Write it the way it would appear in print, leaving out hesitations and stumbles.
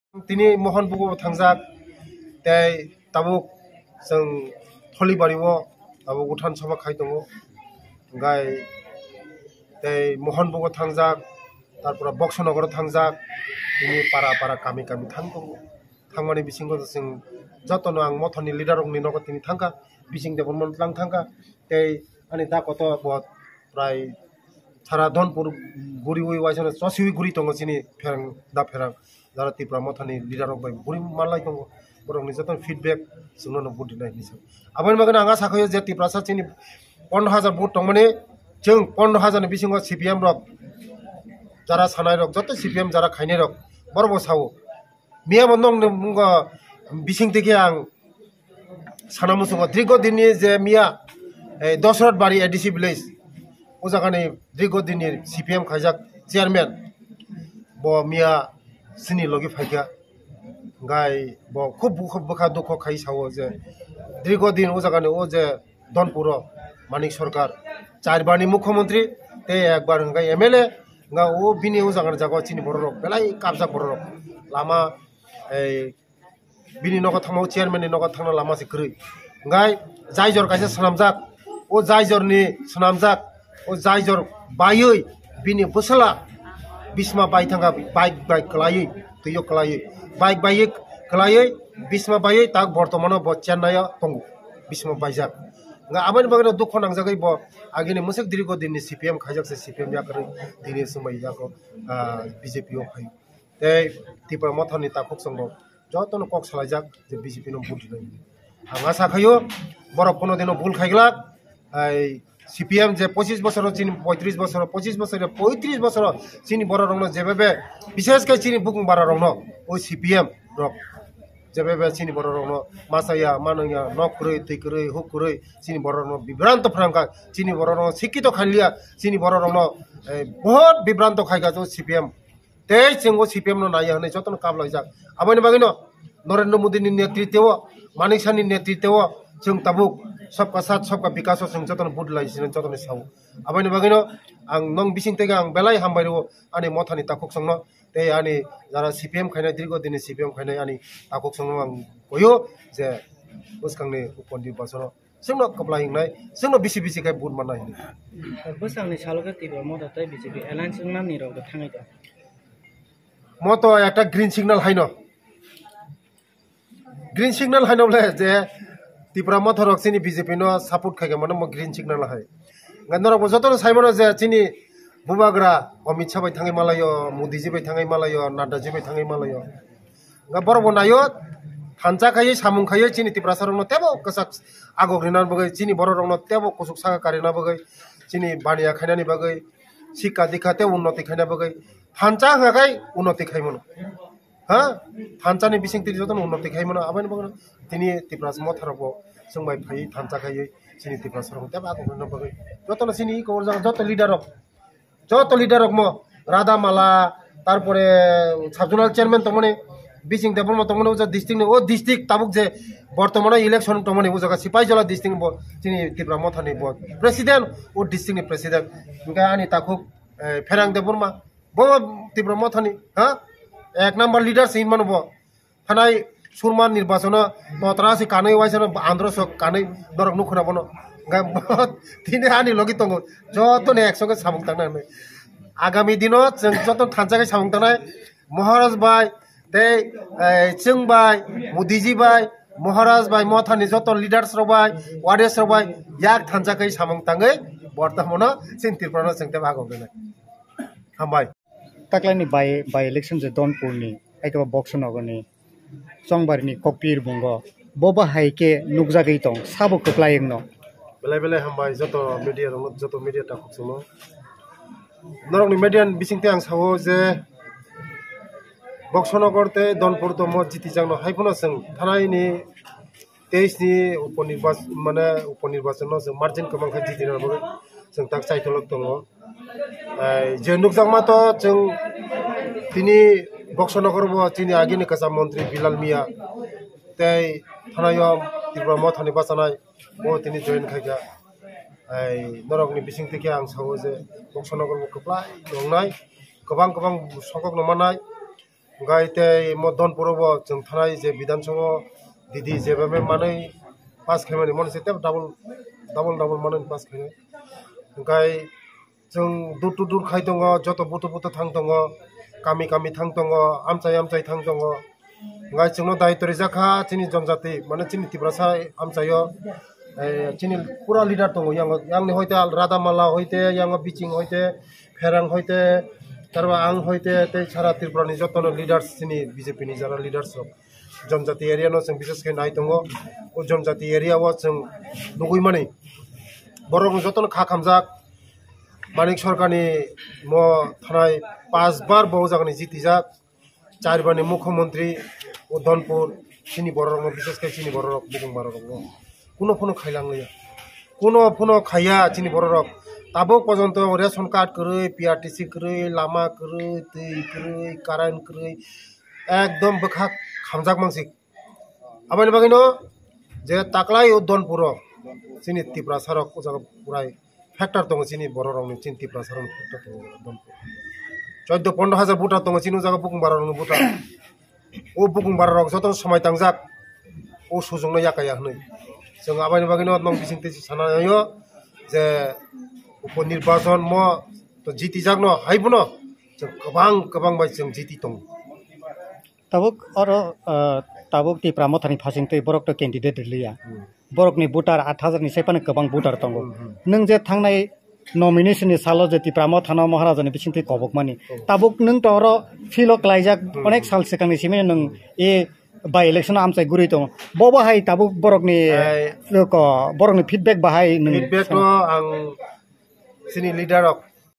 Tini mohon buku thangjak tei tabuk जों थलिबारिwo tabuk utan sabha khai tongo gai tei mohon buku thangjak tarpora boksonogor thangjak tini para kami thang tongo thangmani bisingo जों jotono ang mothoni leader rok ni nogo tini thangka bising de bonmon lang thangka tei ani da koto bot prai Sara Dhonpur guri ui waisana chosiwi guri tongo chini ferang da ferang jara tipra mothani leader rok bai guri malai tongo borok ni joton feedback sungno no budi nai nisa abani bagana anga sakhayo je tipra sa chini 15000 vote tongmani जों 15000 ni bisingo CPM rok jara sanai rok joto CPM jara khainai rok borbo sawo miya bondong mungo bising teke ang sanamusungo drigo dinni je miya Dosrat bari ADC village o jagani drigo dinni CPM khaijak chairman bo miya sini logi phaika gai bo khub bukha dukho khai sawo je drigo din o jagani o je Dhonpuro Manik Sarkar charbani mukhyamantri te ekbar ngai MLA nga o bini o jagani jago chini borok belai kabjak borok lama bini nogo thangmo chairman ni nogo thangna lama se krui ngai jaijor kaisa sanamjak o jaijor ni sanamjak o jaijor bayoi bini busala bisma bai thanga bike klai tuyo klai bike klai bisma bai tak bortomano bo chennai tongu bisma baijak nga abani bagano dukho nangjagai bo agini musik drigo dinni CPM khaijak se CPM yakari dini sumai jako BJP o khai tei tipra mothani takuk sangbo jotono kok salajak je BJP no budi nai anga sakhayo borok kono dino bul khaiglak ai CPM যে 25 বছর চিনি 35 বছর 25 বছর 35 বছর চিনি বড় রং যেভাবে বিশেষ করে চিনি বুকুং বড় রং ওই CPM রক যেভাবে চিনি বড় রং মাসাইয়া মানইয়া নকরই তৈকরই হুকরই চিনি বড় রং বিভ্রান্ত ফ্রাঙ্কা চিনি বড় রং শিক্ষিত খাইলিয়া চিনি বড় রং বহুত বিভ্রান্ত খাইগা তো CPM তেই जोंगो CPM नो नाया हने जतन काबलाइजाक आबानि बागिनो नरेंद्र मोदी नि नेतृत्व मानिक साहनि नेतृत्व जों ताबुक सबका साथ सबका विकास जों जतन बुदलाइ जतन साउ आबानि बागिनो आं नों बिसिं तेगा आं बेलाय हामबायरो आनि मथानि ताकुक संनो ते आनि जारा CPM खायनाय दिरगो दिनि CPM खायनाय आनि ताकुक संनो आं गयो जे उसखांनि उपनि बासनो जोंनो कबलायनाय जोंनो बिसि खाय बुद मानाय बोसांनि सालगा तिबा मदतै BJP एलायन्स नामनि रग थाङै दा মতো একটা গ্রিন সিগন্যাল হাইনো গ্রিন সিগন্যাল হাইনো বলে যে ত্রিপুরা মতো রকচিনি বিজেপি নো সাপোর্ট খাইগে মানে মো গ্রিন সিগন্যাল হাই গান্দর যত সাইমনো যে চিনি বুবাগ্রা Amit Shah by থাঙै মালাयो Modiji by থাঙै মালাयो Naddaji by থাঙै মালাयो গা বড় বনাयो थानचा खायै सामुं खायै चिनि ত্রিপুরা सरनो तेबो कसाक आगो ग्रिनार बगै चिनि बर रंनो तेबो कुसुक सागा कारिना बगै चिनि बानिया खायनानि बगै शिक्षा दीक्षा ते उन्नति खायना बगै थानचा हागाय उन्नति खायमनो हा थानचानि बिसिं तिरि जतन उन्नति खायमनो आबानि बगै तिनि ত্রিপুরা मथरबो जोंबाय फायै थानचा खायै चिनि ত্রিপুরা सरनो तेबो आगो ग्रिना बगै जतन चिनि को जत लिडार म राधा माला तारपरे साबजोनाल चेयरमैन तमने बिसिं देबो तमने उजा डिस्ट्रिक्ट ओ डिस्ट्रिक्ट ताबुक जे बर्तमाने इलेक्शन तमने उजा सिपाहीजला डिस्ट्रिक्ट बो चिनि ত্রিপুরা मथानि बो प्रेसिडेंट ओ डिस्ट्रिक्टनि प्रेसिडेंट इनका आनि ताकुक फेरांग देबुरमा बो ত্রিপুরা मथानि हा एक नंबर लीडर सिन मानबो थानाय सुरमा निर्वाचन नतरासि कानै वाइसनो आंध्र सक कानै दरक नुखना बनो गा तिनि आनि लगि तंगो जतने एकसंगे सामुं तांनानै आगामी दिनो जों जतन थानजागै सामुं तांनाय महाराज बाय दे जों बाय मोदीजी बाय महाराज बाय मथानि जतन लीडर्स रबाय वारियर्स रबाय याक थानजागै सामुं तांगै बर्तमान सिन ত্রিপুরা जों ते बागो गने हामबाय ताक्लानि बाय इलेक्शन जे Dhonpurni आइकबा बक्सनगरनि चंबारिनि ककपीर बुंगो बोबा हाइके नुकजागै दं साबो कप्लायंनो बेले हामबाय जतो मीडिया ताकुक सुनो नरकनि मीडियान बिसिंते आं सावो जे बक्सनगर ते Dhonpur तो मो जिति जांनो हाइफनो जों थानायनि 23 नि उपनिर्वाचन जों मार्जिन कमांखा जितिना बगै जों ताक साइथलक दङ जे नुकजांमा तो जों तिनि बक्सनगर बो तिनि आगिनि कसा मन्त्री बिलाल मिया तै थानायाव ত্রিপুরা मथानि बासानाय बो तिनि जइन खायगा नरकनि बिसिंतेके आं सावो जे बक्सनगर बो कप्लाय नंनाय गोबां सकक नमानाय गायते मदन पुरब जों थानाय जे विधानसभा दिदी जेबे मानै पास खायमानि मन से डाबल मानै पास खायनाय गाय जों दुर दुर खाय दङ जत बुथ थां दङ गामि थां दङ आमचाय थां दङ गाय जोंनो दायित्व जाखा चिनि जनजाति माने चिनि तिब्रासा आमचायो चिनि पुरा लिडार दङ यांनि हयते रादामाला हयते यांग बिचिं हयते फेरां हयते तारबा आं हयते ते सारा त्रिपुरानि जतनो लिडार्स चिनि बीजेपी नि जारा लिडार्स जनजाति एरिया नो जों बिसेस के नाय दङ ओ जनजाति एरिया वा जों नुगुइ माने बरं जतनो खा खामजाक मानिक सरकारनि म थानाय 5 बार बहुजागनि जितिजाक 4 बारनि मुख्यमंत्री उधनपुर चिनि बरं बिसेस के चिनि बरं बुगुं बरं কোনো খাইলাংলিয়া কোনো খাইয়া চিনি বড় তাবো পর্যন্ত রেশন কার্ড করে পিআরটিসি করে লামা করে दै করে কারেন্ট করে একদম বখা খামজাক মানসিক আবানি বাগিনো যে তাকলাই উদ্দনপুর চিনি ত্রিপুরা সারক জায়গা পুরাই ফ্যাক্টর দङ চিনি বড় রংনি চিনি ত্রিপুরা সারক ফ্যাক্টর দङ উদ্দনপুর 14-15 হাজার ভোটার দङ চিনি জায়গা বুকুং বারা রং ভোটার ও বুকুং বারা রং যত সময় তাংজাক ও সুজংনো याकाया হनै जों आबानि बागैनो नों बिसिंति सानायो जे उपनिर्वाचन म तो जिति जागनो हाइबनो जों गोबां बाय जों जिति दं ताबुक और ताबुक टिप्रा मथानि फासिंतै बरक तो कैंडिडेट लिया बरकनि भोटार 8000 नि सेपानो गोबां भोटार दङ नों जे थांनाय नमिनेशननि सालो जे टिप्रा मथाना महाराजानि बिसिंति कबकमानि ताबुक नों तोर फिलक लाइजाक अनेक साल सिगांनि सिमे नों ए बाय इलेक्शन आमचाय गुरै दङ बबाहाय ताबु बरकनि फिडबेक बाहाय फिडबेक आं सिनि लिडार